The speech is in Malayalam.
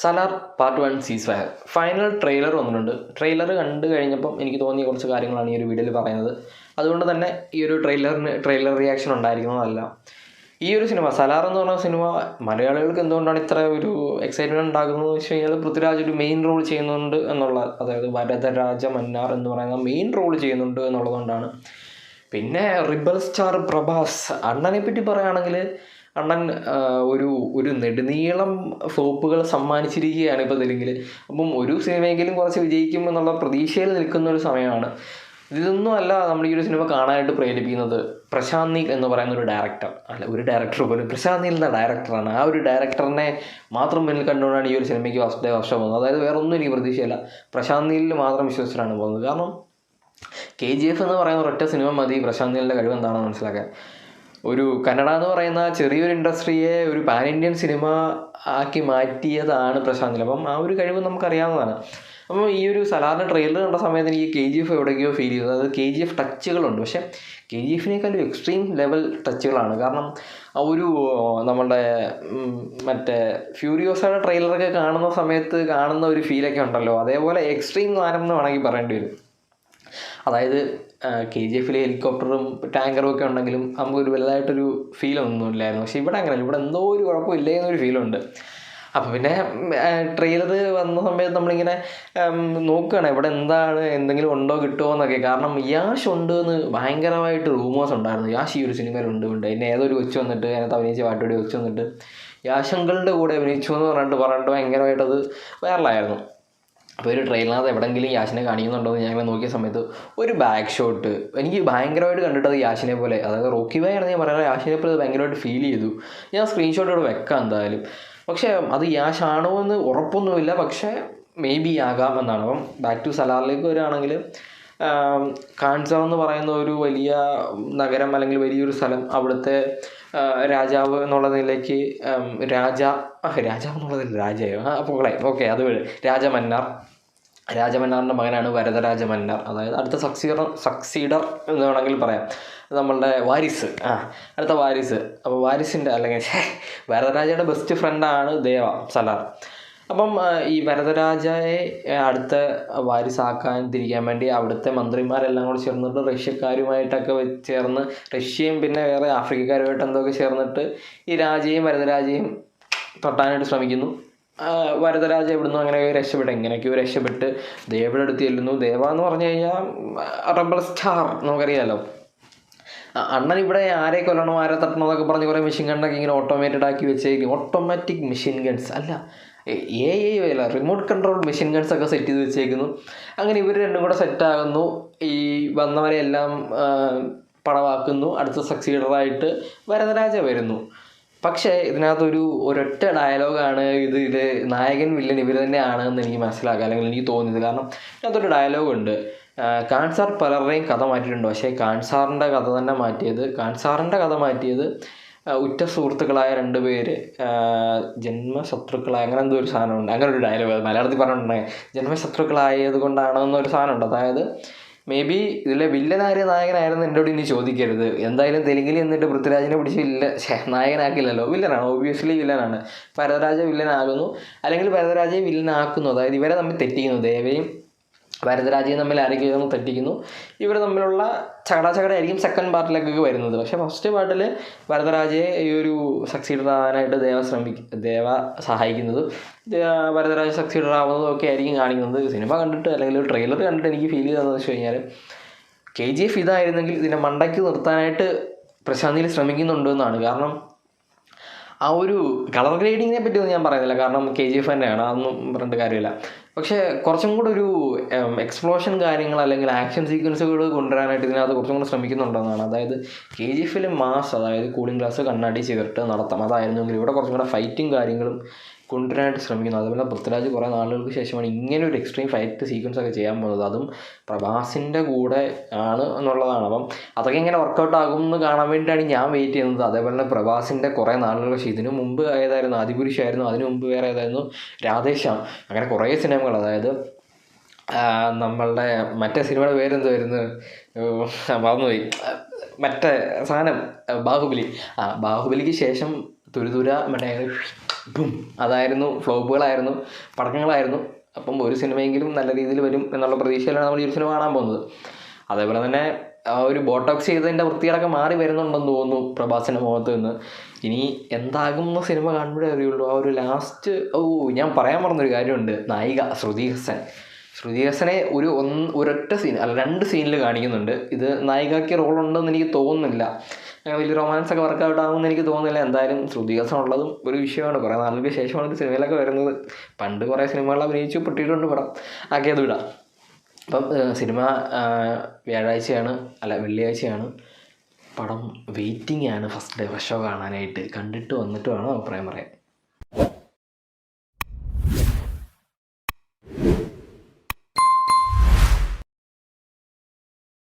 സലാർ പാർട്ട് 1 സീസ് ഫയർ ഫൈനൽ ട്രെയിലർ വന്നിട്ടുണ്ട്. ട്രെയിലർ കണ്ടു കഴിഞ്ഞപ്പം എനിക്ക് തോന്നിയ കുറച്ച് കാര്യങ്ങളാണ് ഈ ഒരു വീഡിയോയിൽ പറയുന്നത്. അതുകൊണ്ട് തന്നെ ഈ ഒരു ട്രെയിലർ റിയാക്ഷൻ ഉണ്ടായിരിക്കുന്നതല്ല. ഈ ഒരു സിനിമ സലാർ എന്ന് പറഞ്ഞ സിനിമ മലയാളികൾക്ക് എന്തുകൊണ്ടാണ് ഇത്ര ഒരു എക്സൈറ്റ്മെൻറ്റ് ഉണ്ടാകുന്നത് എന്ന് വെച്ച് കഴിഞ്ഞാൽ പൃഥ്വിരാജ് ഒരു മെയിൻ റോൾ ചെയ്യുന്നുണ്ട് എന്നുള്ള, അതായത് വരദരാജ മന്നാർ എന്ന് പറയുന്ന മെയിൻ റോൾ ചെയ്യുന്നുണ്ട് എന്നുള്ളതുകൊണ്ടാണ്. പിന്നെ റിബൽ സ്റ്റാർ പ്രഭാസ്, അണ്ണനെ പറ്റി പറയുകയാണെങ്കിൽ അണ്ണൻ ഒരു നെടുനീളം ഫ്ലോപ്പുകൾ സമ്മാനിച്ചിരിക്കുകയാണ് ഇപ്പോൾ തെലുങ്കിൽ. അപ്പം ഒരു സിനിമയെങ്കിലും കുറച്ച് വിജയിക്കും എന്നുള്ള പ്രതീക്ഷയിൽ നിൽക്കുന്ന ഒരു സമയമാണ്. ഇതൊന്നും അല്ല നമ്മൾ ഈ ഒരു സിനിമ കാണാനായിട്ട് പ്രേരിപ്പിക്കുന്നത്. പ്രശാന്ത് നീൽ എന്ന് പറയുന്ന ഒരു ഡയറക്ടർ പോലും പ്രശാന്ത് നീൽ എന്ന ഡയറക്ടറാണ്. ആ ഒരു ഡയറക്ടറിനെ മാത്രം മുന്നിൽ കണ്ടുകൊണ്ടാണ് ഈ ഒരു സിനിമയ്ക്ക് ഫസ്റ്റ് ഡേ വർഷം പോകുന്നത്. അതായത് വേറെ ഒന്നും എനിക്ക് പ്രതീക്ഷയില്ല, പ്രശാന്ത് നീലിൽ മാത്രം വിശ്വസിച്ചിട്ടാണ് പോകുന്നത്. കാരണം KGF എന്ന് പറയുന്ന ഒരൊറ്റ സിനിമ മതി പ്രശാന്ത് നീലിൻ്റെ കഴിവ് എന്താണെന്ന് മനസ്സിലാക്കാൻ. ഒരു കന്നഡ എന്ന് പറയുന്ന ചെറിയൊരു ഇൻഡസ്ട്രിയെ ഒരു പാൻ ഇന്ത്യൻ സിനിമ ആക്കി മാറ്റിയതാണ് പ്രശാന്ത് നീൽ. അപ്പം ആ ഒരു കഴിവ് നമുക്കറിയാവുന്നതാണ്. അപ്പം ഈ ഒരു സലാറിൻ്റെ ട്രെയിലർ കണ്ട സമയത്ത് എനിക്ക് KGF എവിടെയൊക്കെയോ ഫീൽ ചെയ്തു. അതായത് KGF ടച്ചുകളുണ്ട്, പക്ഷേ KGFിനേക്കാളും എക്സ്ട്രീം ലെവൽ ടച്ചുകളാണ്. കാരണം ആ ഒരു നമ്മളുടെ മറ്റേ ഫ്യൂരിയോസയുടെ ട്രെയിലറൊക്കെ കാണുന്ന സമയത്ത് കാണുന്ന ഒരു ഫീലൊക്കെ ഉണ്ടല്ലോ, അതേപോലെ എക്സ്ട്രീം സാധനം എന്ന് വേണമെങ്കിൽ പറയേണ്ടി വരും. അതായത് KGFിൽ ഹെലികോപ്റ്ററും ടാങ്കറും ഒക്കെ ഉണ്ടെങ്കിലും നമുക്കൊരു വലുതായിട്ടൊരു ഫീലൊന്നും ഇല്ലായിരുന്നു. പക്ഷേ ഇവിടെ അങ്ങനെയല്ല, ഇവിടെ എന്തോ ഒരു കുഴപ്പമില്ലേ എന്നൊരു ഫീലുണ്ട്. അപ്പോൾ പിന്നെ ട്രെയിലർ വന്ന സമയത്ത് നമ്മളിങ്ങനെ നോക്കുകയാണ് ഇവിടെ എന്താണ്, എന്തെങ്കിലും ഉണ്ടോ കിട്ടുമോ എന്നൊക്കെ. കാരണം യാഷ് ഉണ്ട് എന്ന് ഭയങ്കരമായിട്ട് റൂമേഴ്സ് ഉണ്ടായിരുന്നു. യാഷ് ഈ ഒരു സിനിമയിൽ ഉണ്ട്. എന്നെ ഏതൊരു വെച്ച് വന്നിട്ട് അതിനകത്ത് അഭിനയിച്ച പാട്ടോടി വെച്ച് വന്നിട്ട് യാശങ്കളുടെ കൂടെ അഭിനയിച്ചു എന്ന് പറഞ്ഞിട്ട് ഭയങ്കരമായിട്ടത് വൈറലായിരുന്നു. അപ്പോൾ ഒരു ട്രെയിലറിനകത്ത് എവിടെയെങ്കിലും യാഷിനെ കാണിക്കുന്നുണ്ടോ എന്ന് ഞാൻ നോക്കിയ സമയത്ത് ഒരു ബാക്ക് ഷോട്ട് എനിക്ക് ഭയങ്കരമായിട്ട് കണ്ടിട്ടത് യാഷിനെ പോലെ, അതായത് റോക്കി ബായ് ആണെന്ന് ഞാൻ പറയാം, യാഷിനെ പോലെ ഭയങ്കരമായിട്ട് ഫീൽ ചെയ്തു. ഞാൻ സ്ക്രീൻഷോട്ട് ഇവിടെ വെക്കാം എന്തായാലും. പക്ഷേ അത് യാഷ് ആണോ എന്ന് ഉറപ്പൊന്നുമില്ല, പക്ഷേ മേ ബി ആകാം എന്നാണ്. അപ്പം ബാക്ക് ടു സലാറിലേക്ക് വരികയാണെങ്കിൽ കാൻസാവ് എന്ന് പറയുന്ന ഒരു വലിയ നഗരം അല്ലെങ്കിൽ വലിയൊരു സ്ഥലം, അവിടുത്തെ രാജാവ് എന്നുള്ള നിലയ്ക്ക് രാജാവ് എന്നുള്ളതിൽ രാജയോ ഓക്കെ അത് രാജമന്നാറിൻ്റെ മകനാണ് വരദരാജ മന്നാർ. അതായത് അടുത്ത സക്സീഡർ എന്ന് വേണമെങ്കിൽ പറയാം, നമ്മളുടെ വാരിസ്, അടുത്ത വാരിസ്. അപ്പോൾ വാരിസിൻ്റെ അല്ലെങ്കിൽ വരദരാജയുടെ ബെസ്റ്റ് ഫ്രണ്ടാണ് സലാർ. അപ്പം ഈ വരദരാജയെ അടുത്ത വാരിസാക്കാൻ തിരിക്കാൻ വേണ്ടി അവിടുത്തെ മന്ത്രിമാരെല്ലാം കൂടി ചേർന്നിട്ട് റഷ്യക്കാരുമായിട്ടൊക്കെ ചേർന്ന്, റഷ്യയും പിന്നെ വേറെ ആഫ്രിക്കക്കാരുമായിട്ട് എന്തൊക്കെ ചേർന്നിട്ട് ഈ രാജയും വരദരാജയും തൊട്ടാനായിട്ട് ശ്രമിക്കുന്നു. വരദരാജ ഇവിടുന്ന് എങ്ങനെയൊക്കെയോ രക്ഷപ്പെട്ട് ദേവയുടെ അടുത്ത് ചെല്ലുന്നു. ദേവ എന്ന് പറഞ്ഞു കഴിഞ്ഞാൽ റബൽ സ്റ്റാർ നമുക്കറിയാമല്ലോ. അണ്ണൻ ഇവിടെ ആരെ കൊല്ലണോ ആരെ തട്ടണോ എന്നൊക്കെ പറഞ്ഞ് കുറേ മെഷീൻ ഗണ്ണൊക്കെ ഇങ്ങനെ ഓട്ടോമേറ്റഡ് ആക്കി വെച്ചേക്കും. ഓട്ടോമാറ്റിക് മെഷീൻ ഗൺസ് അല്ല, അല്ല, റിമോട്ട് കൺട്രോൾ മെഷീൻ ഗൺസ് ഒക്കെ സെറ്റ് ചെയ്ത് വെച്ചേക്കുന്നു. അങ്ങനെ ഇവർ രണ്ടും കൂടെ സെറ്റാകുന്നു. ഈ വന്നവരെ എല്ലാം പടവാക്കുന്നു. അടുത്ത സക്സീഡറായിട്ട് വരദരാജ വരുന്നു. പക്ഷേ ഇതിനകത്തൊരു ഒരൊറ്റ ഡയലോഗാണ് ഇതിൽ നായകൻ വില്ലൻ ഇവർ തന്നെയാണ് എന്ന് എനിക്ക് മനസ്സിലാക്കുക, അല്ലെങ്കിൽ എനിക്ക് തോന്നിയത്. കാരണം ഇതിനകത്തൊരു ഡയലോഗുണ്ട്, കാൻസാർ പലരുടെയും കഥ മാറ്റിയിട്ടുണ്ട്, പക്ഷേ കാൻസാറിൻ്റെ കഥ മാറ്റിയത് ഉറ്റ സുഹൃത്തുക്കളായ 2 പേര്, ജന്മശത്രുക്കളായ, അങ്ങനെ എന്തോ ഒരു സാധനമുണ്ട്. അങ്ങനെ ഒരു ഡയലോഗ് മലയാളത്തിൽ പറഞ്ഞിട്ടുണ്ടെങ്കിൽ ജന്മശത്രുക്കളായത് കൊണ്ടാണെന്നൊരു സാധനമുണ്ട്. അതായത് മേ ബി ഇതിലെ വില്ലനായ നായകനായിരുന്നു എന്നോട് ഇനി ചോദിക്കരുത്. എന്തായാലും തെലുങ്കിൽ എന്നിട്ട് പൃഥ്വിരാജിനെ പിടിച്ച് നായകനാക്കില്ലല്ലോ, വില്ലനാണ്, ഓബിയസ്ലി വില്ലനാണ്. വരദരാജ വില്ലനാകുന്നു, അല്ലെങ്കിൽ വരദരാജയെ വില്ലനാക്കുന്നു. അതായത് ഇവരെ തമ്മിൽ തെറ്റിക്കുന്നു, ദേവയും വരദരാജയും തമ്മിൽ ആരെങ്കിലും തെറ്റിക്കുന്നു. ഇവർ തമ്മിലുള്ള ചകടായിരിക്കും സെക്കൻഡ് പാർട്ടിലേക്കൊക്കെ വരുന്നത്. പക്ഷേ ഫസ്റ്റ് പാർട്ടിൽ വരദരാജയെ ഈ ഒരു സക്സീഡർ ആവാനായിട്ട് ദേവ സഹായിക്കുന്നത്, വരദരാജ സക്സീഡർ ആവുന്നതും ഒക്കെ ആയിരിക്കും കാണിക്കുന്നത്. സിനിമ കണ്ടിട്ട് അല്ലെങ്കിൽ ട്രെയിലർ കണ്ടിട്ട് എനിക്ക് ഫീൽ ചെയ്തതെന്ന് വെച്ച് കഴിഞ്ഞാൽ KGF ഇതായിരുന്നെങ്കിൽ ഇതിനെ മണ്ടയ്ക്ക് നിർത്താനായിട്ട് പ്രശാന്ത് നീൽ ശ്രമിക്കുന്നുണ്ടെന്നാണ്. കാരണം ആ ഒരു കളർ ഗ്രേഡിങ്ങിനെ പറ്റിയൊന്നും ഞാൻ പറയുന്നില്ല, കാരണം KGF തന്നെയാണ്, അതൊന്നും പറഞ്ഞിട്ട് കാര്യമില്ല. പക്ഷേ കുറച്ചും കൂടെ ഒരു എക്സ്പ്ലോഷൻ കാര്യങ്ങൾ അല്ലെങ്കിൽ ആക്ഷൻ സീക്വൻസുകൾ കൊണ്ടുവരാനായിട്ട് ഇതിനകത്ത് കുറച്ചും കൂടെ ശ്രമിക്കുന്നുണ്ടെന്നാണ്. അതായത് KGFിൽ മാസ്, അതായത് കൂളിംഗ് ഗ്ലാസ്, കണ്ണാടി, സിഗരറ്റ് നടത്താം, അതായിരുന്നെങ്കിൽ ഇവിടെ കുറച്ചും കൂടെ ഫൈറ്റിങ് കാര്യങ്ങളും കൊണ്ടുവരാനായിട്ട് ശ്രമിക്കുന്നു. അതുപോലെ പൃഥ്വിരാജ് കുറേ നാളുകൾക്ക് ശേഷമാണ് ഇങ്ങനെ ഒരു എക്സ്ട്രീം ഫൈറ്റ് സീക്വൻസ് ഒക്കെ ചെയ്യാൻ പോകുന്നത്, അതും പ്രഭാസിൻ്റെ കൂടെ ആണ് എന്നുള്ളതാണ്. അപ്പം അതൊക്കെ ഇങ്ങനെ വർക്കൗട്ട് ആകും എന്ന് കാണാൻ വേണ്ടിയിട്ടാണ് ഞാൻ വെയിറ്റ് ചെയ്യുന്നത്. അതേപോലെ തന്നെ പ്രഭാസിൻ്റെ കുറേ നാളുകൾ, ഇതിനു മുമ്പ് ഏതായിരുന്നു, ആദിപുരുഷായിരുന്നു, അതിനു മുമ്പ് വേറെ ഏതായിരുന്നു, രാധേശ്യാം, അങ്ങനെ കുറേ സിനിമകൾ. അതായത് നമ്മളുടെ മറ്റേ സിനിമയുടെ പേരെന്തുവായിരുന്നു, മറന്നുപോയി, മറ്റേ സാധനം ബാഹുബലിക്ക് ശേഷം തുരുതുര മറ്റേ ബും അതായിരുന്നു, ഫ്ലോപ്പുകളായിരുന്നു, പടക്കങ്ങളായിരുന്നു. അപ്പം ഒരു സിനിമയെങ്കിലും നല്ല രീതിയിൽ വരും എന്നുള്ള പ്രതീക്ഷയിലാണ് നമ്മൾ ഈ ഒരു സിനിമ കാണാൻ പോകുന്നത്. അതേപോലെ തന്നെ ആ ഒരു ബോട്ടോക്സ് ചെയ്തതിൻ്റെ വൃത്തികളൊക്കെ മാറി വരുന്നുണ്ടെന്ന് തോന്നുന്നു പ്രഭാസിൻ്റെ മുഖത്ത് നിന്ന്. ഇനി എന്താകുമെന്ന് സിനിമ കാണുമ്പോഴേ അറിയുള്ളൂ. ആ ഒരു ലാസ്റ്റ്, ഞാൻ പറയാൻ പറഞ്ഞൊരു കാര്യമുണ്ട്. നായിക ശ്രുതി ഹസനെ ഒരൊറ്റ സീൻ അല്ല 2 സീനിൽ കാണിക്കുന്നുണ്ട്. ഇത് നായികയ്ക്ക് റോളുണ്ടെന്ന് എനിക്ക് തോന്നുന്നില്ല. വലിയ റൊമാൻസ് ഒക്കെ വർക്കൗട്ട് ആകുമെന്ന് എനിക്ക് തോന്നുന്നില്ല. എന്തായാലും ശ്രുതി ഹസൻ ഉള്ളതും ഒരു വിഷയമാണ്. കുറേ നാളുകൾക്ക് ശേഷമാണ് ഇത് സിനിമയിലൊക്കെ വരുന്നത്. പണ്ട് കുറേ സിനിമകൾ അഭിനയിച്ചു പൊട്ടിയിട്ടുണ്ട് പടം, ആക്കിയത് വിടാം. അപ്പം സിനിമ വെള്ളിയാഴ്ചയാണ്. പടം വെയിറ്റിംഗ് ആണ് ഫസ്റ്റ് ഡേ ഫസ്റ്റ് ഷോ കാണാനായിട്ട്. കണ്ടിട്ട് വന്നിട്ട് വേണം അഭിപ്രായം പറയാൻ.